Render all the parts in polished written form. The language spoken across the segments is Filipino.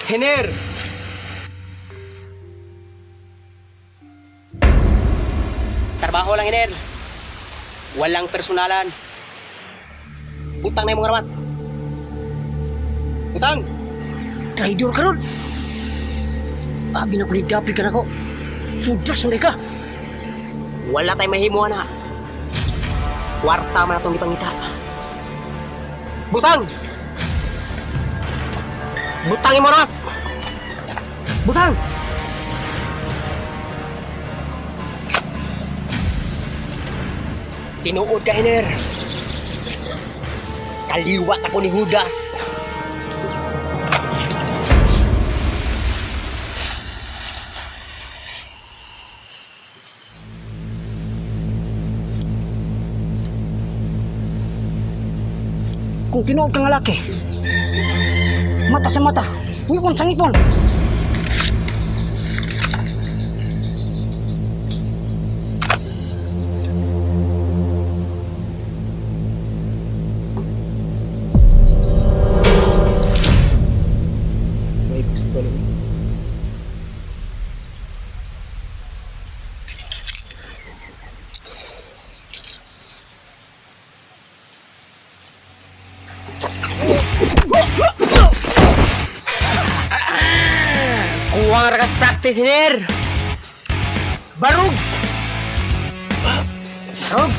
Hiner! Trabaho lang, Hiner. Walang personalan. Utang na yung mga ramas. Utang! Traidor ka ron. Abi na kulidapi ka na ko. Sudas mo ka. Wala tayong mahimuan na. Kwarta man itong ipangita. Butang! Butang yung mga ramas! Butang! Tinuod ka, Hiner. Kaliwat ako ni Judas. Kung tinuod ka nga laki, mata sa mata, ngipon sa ngipon. May gusto lang. Kuwang rakas practice, Hiner. Barug! Barug!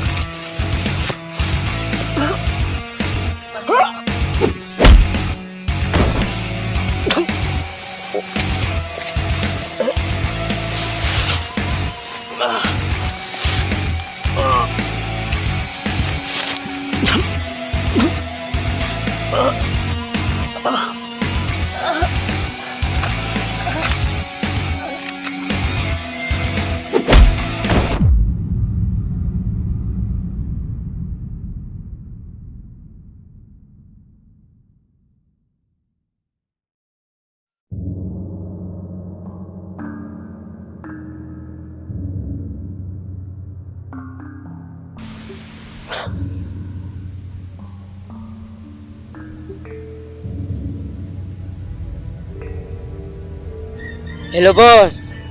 Hello, boss.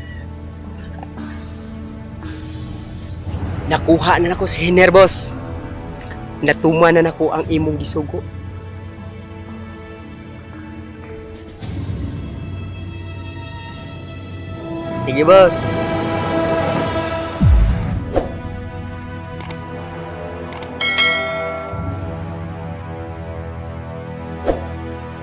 Nakuha na nako si Hiner, boss. Natuma na nako ang imong gisugo. Sige, boss.